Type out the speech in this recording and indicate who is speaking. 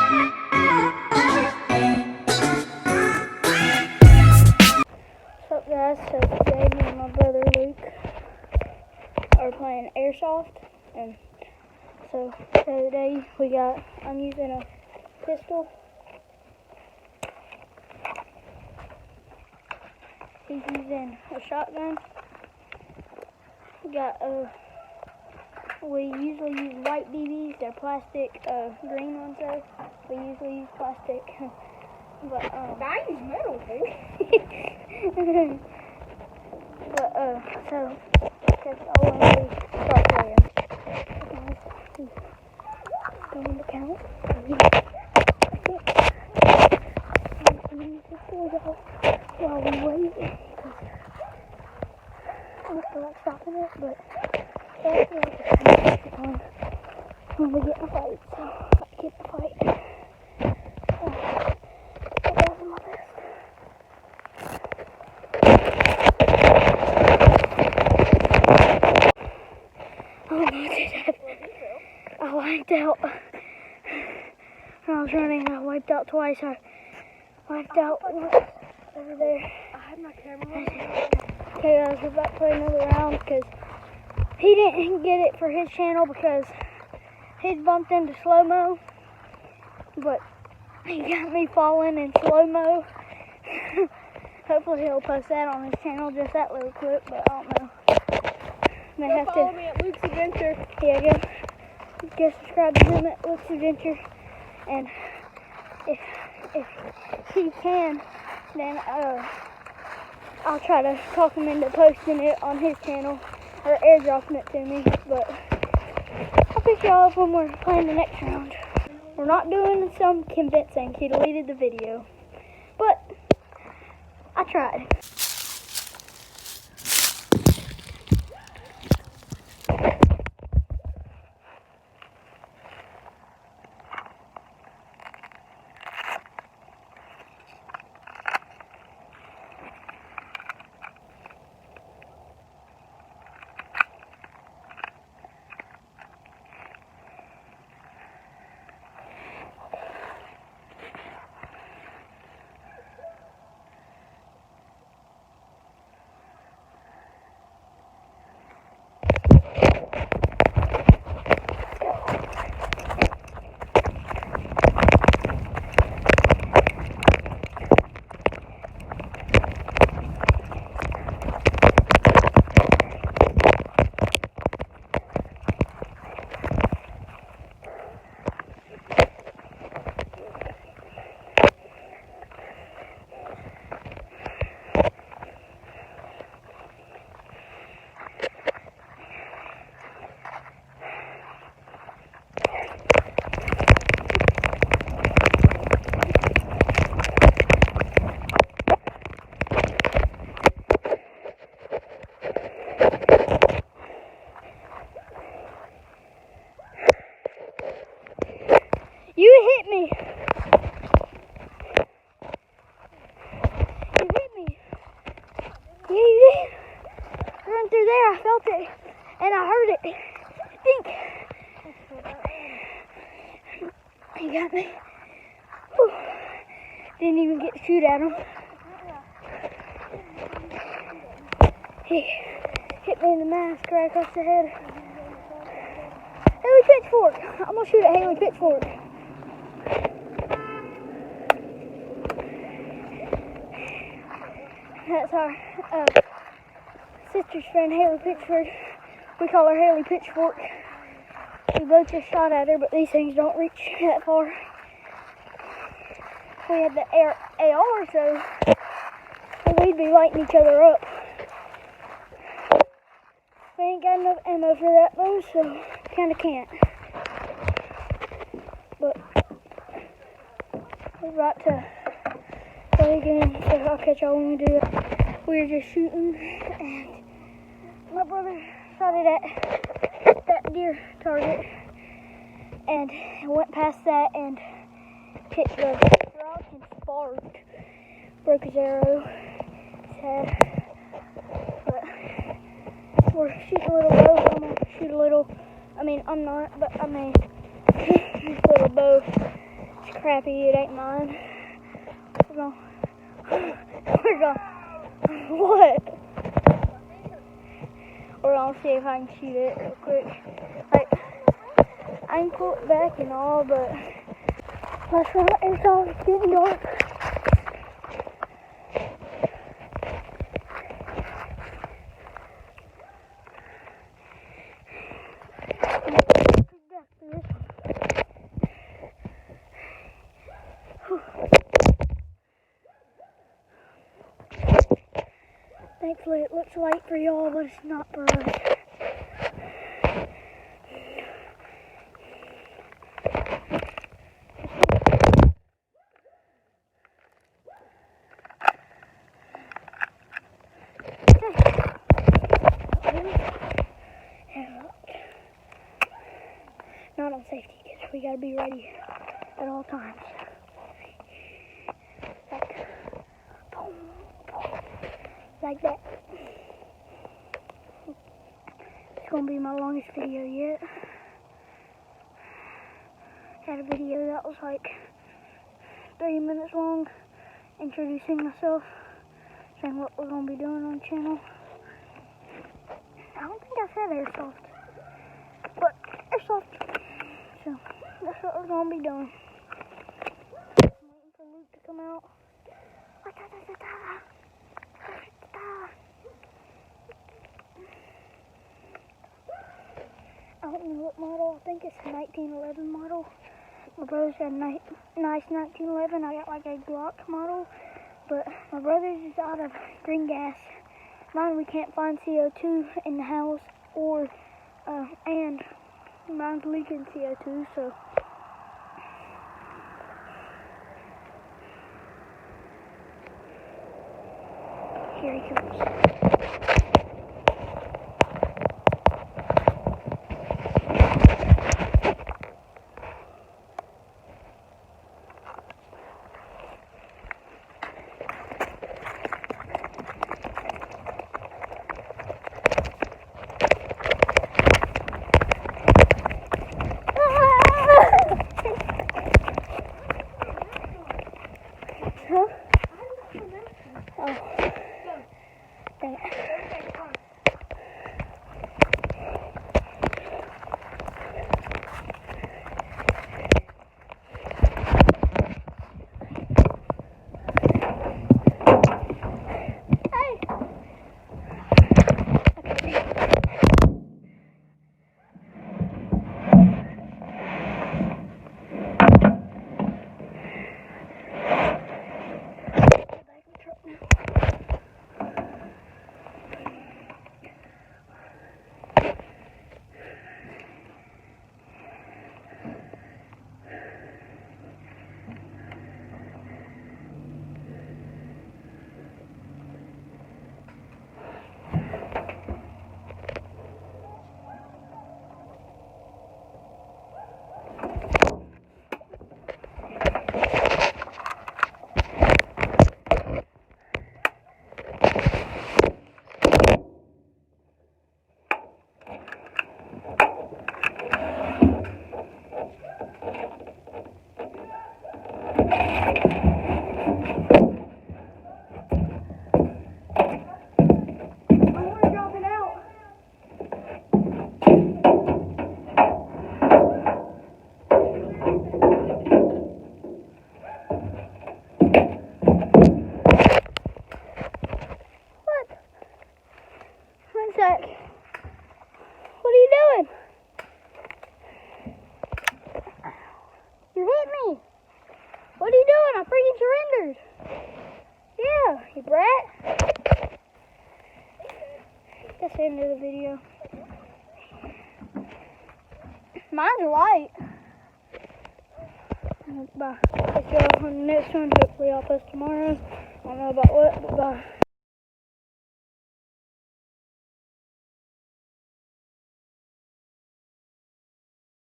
Speaker 1: What's up, guys? So today me and my brother Luke are playing Airsoft, and so today I'm using a pistol. He's using a shotgun. We usually use white BBs. They're plastic, green ones though. We usually use plastic, but
Speaker 2: I use metal too.
Speaker 1: But so that's all when we start playing. Going to count. While we wait, because I don't feel like stopping it, but that's what when we get in a fight. So let's get in a fight. I'll do my best. Oh my God, I wiped out. When I was running, I wiped out twice. I wiped out once over there.
Speaker 2: I had my camera.
Speaker 1: Okay, guys, we're about to play another round because he didn't get it for his channel because he's bumped into slow-mo, but he got me falling in slow-mo. Hopefully he'll post that on his channel, just that little clip, but I don't know. May have
Speaker 2: Follow
Speaker 1: to.
Speaker 2: me at Luke's Adventure.
Speaker 1: Yeah, go subscribe to him at Luke's Adventure, and if he can, then I'll try to talk him into posting it on his channel or airdropping it to me. But I'll pick y'all up when we're playing the next round. We're not doing some convincing. He deleted the video, but I tried. You hit me. You hit me. Yeah, you did. Run through there. I felt it. And I heard it. Think. You got me. Whew. Didn't even get to shoot at him. He hit me in the mask right across the head. Haley Pitchfork. I'm going to shoot at Haley Pitchfork. That's our sister's friend, Haley Pitchford. We call her Haley Pitchfork. We both just shot at her, but these things don't reach that far. We had the AR, so we'd be lighting each other up. We ain't got enough ammo for that though, so kind of can't. But we're about to play again, so I'll catch y'all when we do it. We were just shooting, and my brother shot it at that deer target, and went past that and hit the rock and sparked. Broke his arrow, his head. But we're shooting a little bow. I'm gonna shoot a little. I'm not, but this little bow. It's crappy, it ain't mine. We're going. What? We're gonna see if I can shoot it real quick. Like, I can pull it back and all, but let's run Airsoft. It's getting dark. Thankfully it looks light for y'all, but it's not for us. Not on safety, because we gotta be ready at all times. Like that. It's gonna be my longest video yet. Had a video that was like 30 minutes long, introducing myself, saying what we're gonna be doing on the channel. I don't think I said Airsoft, but Airsoft. So that's what we're gonna be doing. I'm waiting for Luke to come out. I don't know what model. I think it's a 1911 model. My brother's got a nice 1911. I got like a Glock model, but my brother's is out of green gas. Mine, we can't find CO2 in the house, and mine's leaking CO2, so. Here he comes. Huh? Oh. Dang it. Zach, what are you doing? You hit me. What are you doing? I freaking surrendered. Yeah, you brat. That's the end of the video. Mine's light. Bye. Catch y'all on the next one. Hopefully I'll post tomorrow. I don't know about what, but bye.